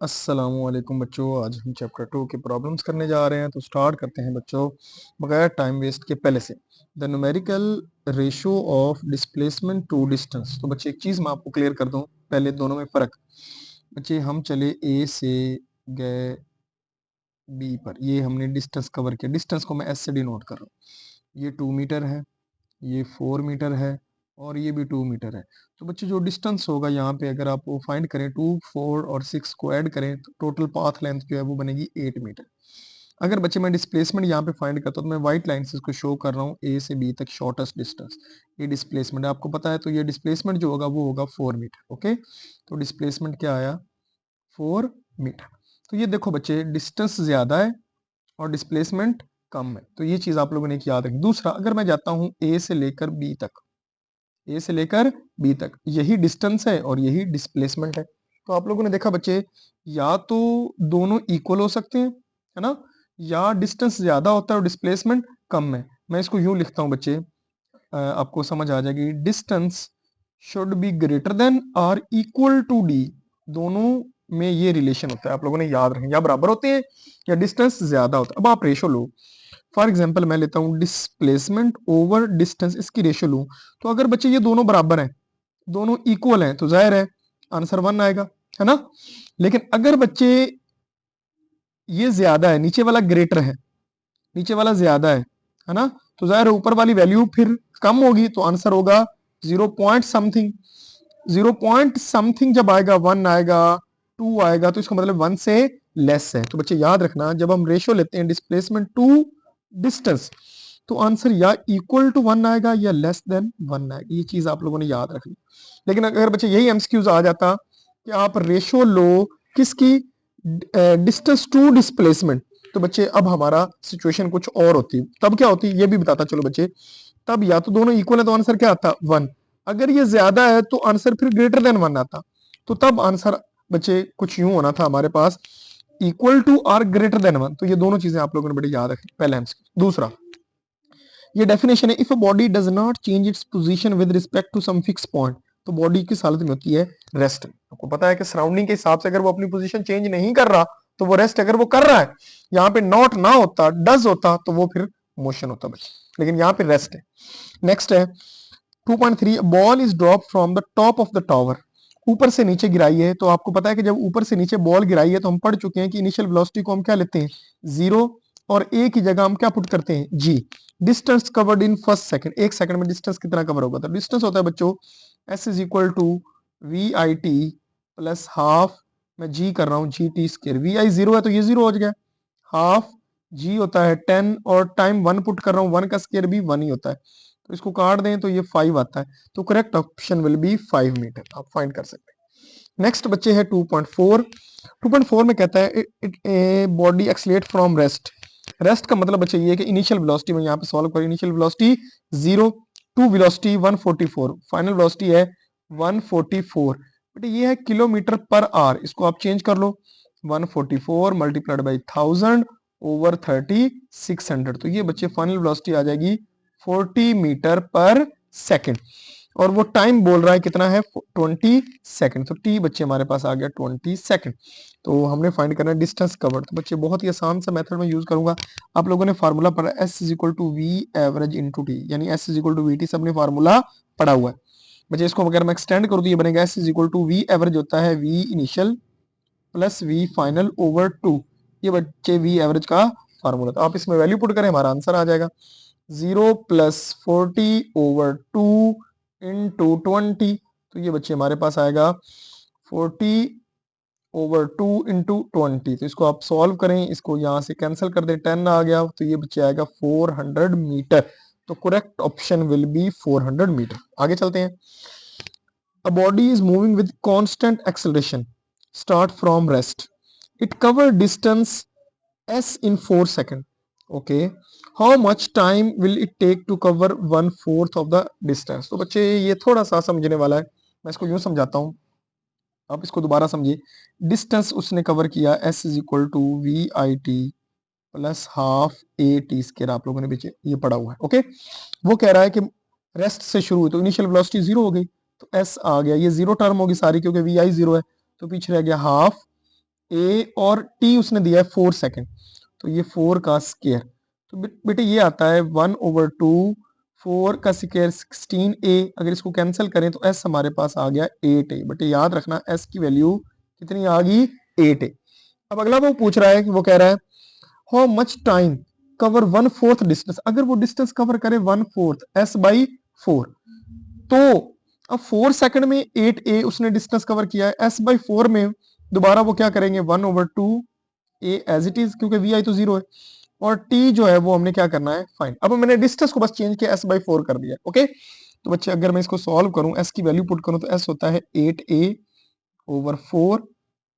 अस्सलामुअलैकुम बच्चों, आज हम चैप्टर 2 के प्रॉब्लम्स करने जा रहे हैं। तो स्टार्ट करते हैं बच्चों बगैर टाइम वेस्ट के पहले से। The numerical ratio of displacement to distance. तो बच्चे एक चीज़ मैं आपको क्लियर कर दूं, पहले दोनों में फ़र्क। बच्चे हम चले ए से गए बी पर, ये हमने डिस्टेंस कवर किया। डिस्टेंस को मैं एस से डिनोट कर रहा हूँ। ये 2 मीटर है, ये 4 मीटर है और ये भी 2 मीटर है। तो बच्चे जो डिस्टेंस होगा यहाँ पे, अगर आप वो फाइंड करें 2, 4 और 6 को ऐड करें तो टोटल पाथ लेंथ जो है वो बनेगी 8 मीटर। अगर बच्चे मैं डिस्प्लेसमेंट यहाँ पे फाइंड करता हूँ तो मैं व्हाइट लाइन से इसको शो कर रहा हूँ, ए से बी तक शॉर्टेस्ट डिस्टेंस। ये डिस्प्लेसमेंट आपको पता है, तो ये डिस्प्लेसमेंट जो होगा वो होगा 4 मीटर। ओके, तो डिस्प्लेसमेंट क्या आया? 4 मीटर। तो ये देखो बच्चे, डिस्टेंस ज्यादा है और डिस्प्लेसमेंट कम है, तो ये चीज आप लोगों ने याद रखी। दूसरा, अगर मैं जाता हूँ ए से लेकर बी तक, ए से लेकर बी तक, यही डिस्टेंस है और यही डिस्प्लेसमेंट है। तो आप लोगों ने देखा बच्चे, या तो दोनों इक्वल हो सकते हैं, है ना, या डिस्टेंस ज्यादा होता है और डिस्प्लेसमेंट कम है। मैं इसको यूं लिखता हूं बच्चे, आपको समझ आ जाएगी। Distance should be greater than और इक्वल टू डी। दोनों में ये रिलेशन होता है, आप लोगों ने याद रखें। या बराबर होते हैं या डिस्टेंस ज्यादा होता है। अब आप रेशो लो। फॉर एग्जाम्पल मैं लेता हूँ डिस्प्लेसमेंट ओवर डिस्टेंस, इसकी रेशियो लूं। तो अगर बच्चे ये दोनों बराबर हैं, दोनों इक्वल हैं, तो जाहिर है आंसर 1 आएगा, है ना। लेकिन अगर बच्चे ये ज्यादा है, नीचे वाला ग्रेटर है, नीचे वाला ज्यादा है ना, तो जाहिर है ऊपर वाली वैल्यू फिर कम होगी, तो आंसर होगा 0 पॉइंट समथिंग। 0 पॉइंट समथिंग जब आएगा, 1 आएगा, 2 आएगा, तो इसका मतलब 1 से लेस है। तो बच्चे याद रखना, जब हम रेशियो लेते हैं डिस्प्लेसमेंट टू डिस्टेंस, तो आंसर या इक्वल टू 1 आएगा या लेस देन 1 आएगा। ये चीज आप लोगों ने याद रखनी। लेकिन अगर बच्चे यही एमसीक्यूज आ जाता कि आप रेशियो लो किसकी, डिस्टेंस टू डिस्प्लेसमेंट, तो बच्चे अब हमारा सिचुएशन कुछ और होती। तब क्या होती ये भी बताता चलो बच्चे। तब या तो दोनों इक्वल है तो आंसर क्या आता? 1। अगर ये ज्यादा है तो आंसर फिर ग्रेटर देन 1 आता। तो तब आंसर बच्चे कुछ यूं होना था हमारे पास, इक्वल टू और ग्रेटर देन 1। तो ये दोनों चीजें आप लोगों ने बड़ी याद रखनी, पहला एमसीक्यू। दूसरा, ये डेफिनेशन है, if a body does not change its position with respect to some fixed point. तो बॉडी किस हालत में होती है? रेस्ट। आपको पता है कि सराउंडिंग के हिसाब से अगर वो अपनी पोजीशन चेंज नहीं कर रहा तो वो रेस्ट। अगर वो कर रहा है, यहाँ पे नॉट ना होता, डज होता, तो वो फिर मोशन होता बच्चे, लेकिन यहाँ पे रेस्ट है। नेक्स्ट है 2.3, ball is drop from the top of the tower. ऊपर से नीचे गिराई है, तो आपको पता है कि जब ऊपर से नीचे बॉल गिराई है तो हम पढ़ चुके हैं कि इनिशियल वेलोसिटी को हम क्या लेते हैं? 0, और ए की जगह हम क्या पुट करते हैं? जी। Distance covered in first second, एक सेकंड में डिस्टेंस कितना कवर होगा? तो डिस्टेंस होता है बच्चों S is equal to we I T plus half, मैं जी कर रहा हूँ G T square. V I 0 है तो ये 0 हो गया, हाफ जी होता है 10, और टाइम 1 पुट कर रहा हूँ, 1 का स्केयर भी 1 ही होता है, तो इसको काट दें तो ये 5 आता है। तो correct option will be 5 metre, आप फाइंड कर सकते हैं। नेक्स्ट बच्चे है 2.4। 2.4 में कहता है it body accelerate from rest. Rest का मतलब बच्चे ये है कि इनिशियल वेलोसिटी में यहाँ पे सॉल्व करें, initial velocity 0 to velocity 144, final velocity है 144। बट ये है किलोमीटर पर आवर, इसको आप चेंज कर लो, 144 मल्टीप्लाइड बाई 1000 ओवर 30 600। तो ये बच्चे फाइनल वेलोसिटी आ जाएगी 40 मीटर पर सेकंड, और वो टाइम बोल रहा है कितना है? 20 सेकंड। तो टी बच्चे हमारे पास आ गया 20 सेकंड। तो हमने फाइंड करना है डिस्टेंस कवर्ड। तो बच्चे बहुत ही आसान सा मेथड में यूज करूंगा। आप लोगों ने फार्मूला पढ़ा, S is equal to we average into T, यानी S is equal to V T, सबने फार्मूला पढ़ा हुआ है बच्चे। इसको अगर मैं एक्सटेंड करूँ तो ये बनेगा s is equal to we average होता है v initial plus v final over 2। ये बच्चे वी एवरेज का फार्मूला, तो आप इसमें वैल्यू पुट करें, हमारा आंसर आ जाएगा 0 प्लस 40 ओवर 2 इंटू 20। तो ये बच्चे हमारे पास आएगा 40 ओवर 2 इंटू 20। तो इसको आप सॉल्व करें, इसको यहाँ से कैंसिल कर दें, 10 आ गया, तो ये बच्चे आएगा 400 मीटर। तो correct option will be 400 metre. आगे चलते हैं। A body is moving with constant acceleration. Start from rest. It cover distance s in 4 seconds. Okay. How much time will it take to cover 1/4 of the distance? तो बच्चे ये थोड़ा सा समझने वाला है, मैं इसको यूं समझाता हूँ, आप इसको दोबारा समझिए। डिस्टेंस उसने कवर किया s is equal to we I T plus half a t square, आप लोगों ने पीछे ये पढ़ा हुआ है। ओके, वो कह रहा है कि रेस्ट से शुरू हुई तो इनिशियल वेलोसिटी 0 हो गई, तो एस आ गया, ये 0 टर्म होगी सारी क्योंकि वी आई 0 है, तो पीछे रह गया हाफ ए और टी उसने दिया है 4 सेकंड, तो ये 4 का स्क्वायर, तो बेटे ये आता है 1/2, 4 का स्क्वायर 16a। अगर इसको कैंसिल करें तो s हमारे पास आ गया 8a। बेटे याद रखना s की वैल्यू कितनी आ गई, 8a। अब अगला वो पूछ रहा है कि वो कह रहा है how much time cover 1/4 distance. अगर वो डिस्टेंस कवर करे 1/4 s/4, तो अब 4 सेकंड में 8a उसने डिस्टेंस कवर किया है, s/4 में दोबारा वो क्या करेंगे 1/2 a एज इट इज, क्योंकि vi तो 0 है, और t जो है वो हमने क्या करना है फाइंड। अब मैंने डिस्टेंस को बस चेंज किया s/4 कर दिया। ओके, तो बच्चे अगर मैं इसको सॉल्व करूं, s की वैल्यू पुट करूं, तो s होता है 8a/4,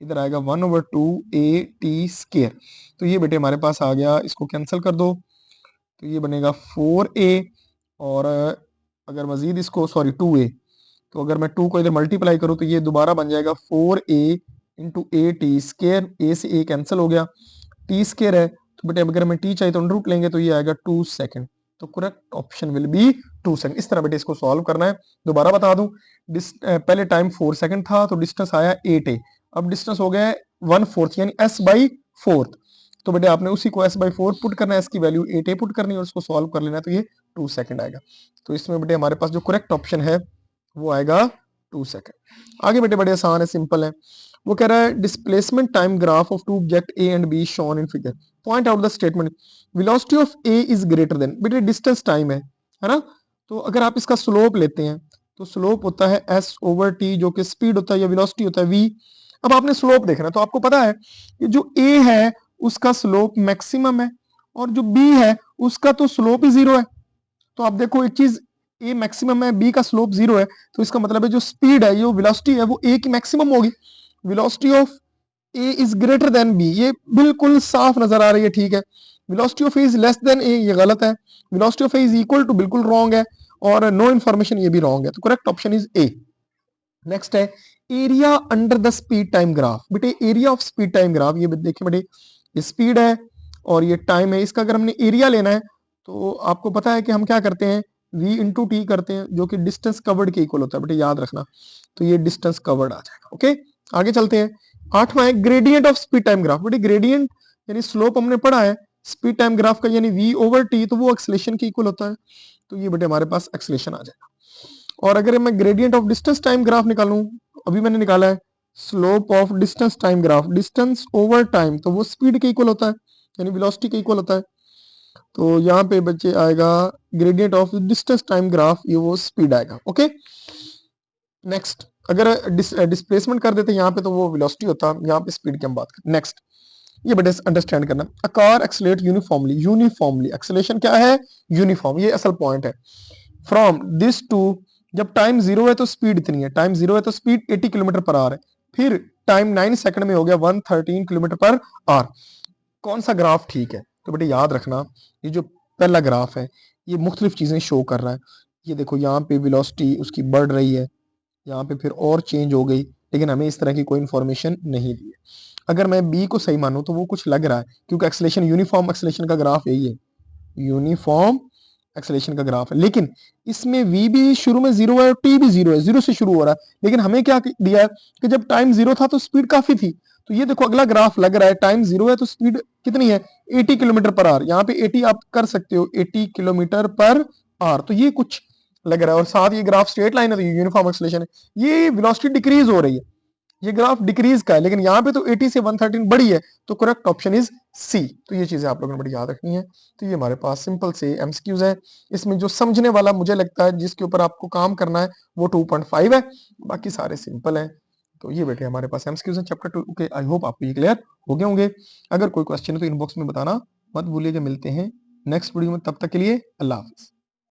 इधर आएगा 1/2 a t स्क्वायर। तो ये बेटे हमारे पास आ गया, इसको कैंसिल कर दो, तो ये बनेगा 4a, और अगर मजीद इसको सॉरी 2a, तो अगर मैं 2 को इधर मल्टीप्लाई करूं तो ये दोबारा बन जाएगा 4a into A T square, a से a कैंसिल हो गया, t स्क्वायर है, तो बेटे अगर मैं t चाहिए तो अंडर रूट लेंगे, तो ये आएगा 2 सेकंड। तो correct option will B 2 second. इस तरह बेटे इसको सॉल्व करना है। दोबारा बता दूं, पहले टाइम 4 सेकंड था तो डिस्टेंस आया 8a, अब डिस्टेंस हो गया 1/4 यानी s/4। तो बेटे आपने उसी को s/4 पुट करना है, s की वैल्यू 8a पुट करनी है और उसको सॉल्व कर लेना है, तो ये 2 सेकंड आएगा। तो इसमें बेटे हमारे पास जो करेक्ट ऑप्शन है वो आएगा 2 सेकंड। आगे बेटे बड़े आसान है, सिंपल है। वो कह रहा है displacement time graph of two object A and B shown in figure, point out the statement velocity of A is greater than. बेटे डिस्टेंस टाइम है ना, तो अगर आप इसका स्लोप लेते हैं तो स्लोप होता है s/t, जो कि स्पीड होता है या वेलोसिटी होता है v। अब आपने स्लोप देखना है, तो आपको पता है कि जो a है उसका स्लोप मैक्सिमम है, और जो b है उसका तो स्लोप ही 0 है। तो आप देखो एक चीज, a मैक्सिमम है, b का स्लोप 0 है, तो इसका मतलब है जो स्पीड है, जो वेलोसिटी है, वो a की मैक्सिमम होगी। Velocity of a is greater then b, ये बिल्कुल साफ नजर आ रही है, ठीक है। Velocity of a is less than a, ये गलत है। Velocity of a is equal to, बिल्कुल रॉन्ग है, और नो इन्फॉर्मेशन, ये भी रॉन्ग है। तो correct option is a। Next है area under the speed time graph. बेटे area of speed time graph, ये देखिए बेटे, ये स्पीड है और ये टाइम है, इसका अगर हमने एरिया लेना है तो आपको पता है कि हम क्या करते हैं, v इंटू टी करते हैं, जो कि डिस्टेंस कवर्ड के इक्वल होता है। बेटे याद रखना, तो ये डिस्टेंस कवर्ड आ जाएगा। ओके, आगे चलते हैं। 8वां है gradient of speed time graph. बेटे ग्रेडियंट यानी स्लोप हमने पढ़ा है स्पीड टाइम ग्राफ का, यानी v/t, तो वो एक्सेलेरेशन के इक्वल होता है। तो ये बेटे हमारे पास एक्सेलेरेशन आ जाएगा। और अगर मैं gradient of distance time graph निकालूं, अभी मैंने निकाला है slope of distance time graph, distance over time, तो वो स्पीड के इक्वल होता है, यानी वेलोसिटी के इक्वल होता है। तो यहाँ पे बच्चे आएगा gradient of distance time graph, ये वो स्पीड आएगा। ओके, नेक्स्ट अगर डिस्प्लेसमेंट कर देते यहाँ पे तो वो वेलोसिटी होता, यहाँ पे स्पीड की हम बात करें। नेक्स्ट ये बेटे अंडरस्टैंड करना, a car accelerate uniformly, uniformly acceleration क्या है, यूनिफॉर्म, ये असल पॉइंट है। फ्रॉम दिस टू, जब टाइम 0 है तो स्पीड इतनी है, टाइम 0 है तो स्पीड 80 किलोमीटर पर आवर है, फिर टाइम 9 सेकंड में हो गया 113 किलोमीटर पर आवर। कौन सा ग्राफ ठीक है, तो बेटे याद रखना, ये जो पहला ग्राफ है ये मुख्तलिफ चीजें शो कर रहा है। ये देखो यहाँ पे वेलोसिटी उसकी बढ़ रही है, यहाँ पे फिर और चेंज हो गई, लेकिन हमें इस तरह की कोई इन्फॉर्मेशन नहीं दी है। अगर मैं बी को सही मानूं तो वो कुछ लग रहा है, क्योंकि एक्सेलेरेशन, यूनिफॉर्म एक्सेलेरेशन का ग्राफ यही है, यूनिफॉर्म एक्सेलेरेशन का ग्राफ है। लेकिन इसमें v भी शुरू में 0 है और t भी 0 है, 0 से शुरू हो रहा है, लेकिन हमें क्या दिया है कि जब टाइम 0 था तो स्पीड काफी थी। तो ये देखो अगला ग्राफ लग रहा है, टाइम 0 है तो स्पीड कितनी है, 80 किलोमीटर पर आवर। यहाँ पे 80 आप कर सकते हो, 80 किलोमीटर पर आवर, तो ये कुछ लग रहा है। और साथ ये ग्राफ स्ट्रेट लाइन है, तो ये यूनिफॉर्म एक्सेलेरेशन है। ये वेलोसिटी डिक्रीज हो रही है, ये ग्राफ डिक्रीज का है, लेकिन यहाँ पे तो 80 से 113 बड़ी है, तो करेक्ट ऑप्शन इज सी। तो ये चीजें आप लोगों ने बड़ी याद रखनी है। तो ये हमारे पास सिंपल से एमसीक्यूज है। इसमें जो समझने वाला मुझे लगता है जिसके ऊपर आपको काम करना है वो 2.5 है, बाकी सारे सिंपल है। तो ये बेटे हमारे पास एमसीक्यूज है चैप्टर 2 के। आई होप आपको ये क्लियर हो गए होंगे। अगर कोई क्वेश्चन है तो इनबॉक्स में बताना मत भूलिएगा। मिलते हैं नेक्स्ट वीडियो में, तब तक के लिए अल्लाह हाफिज।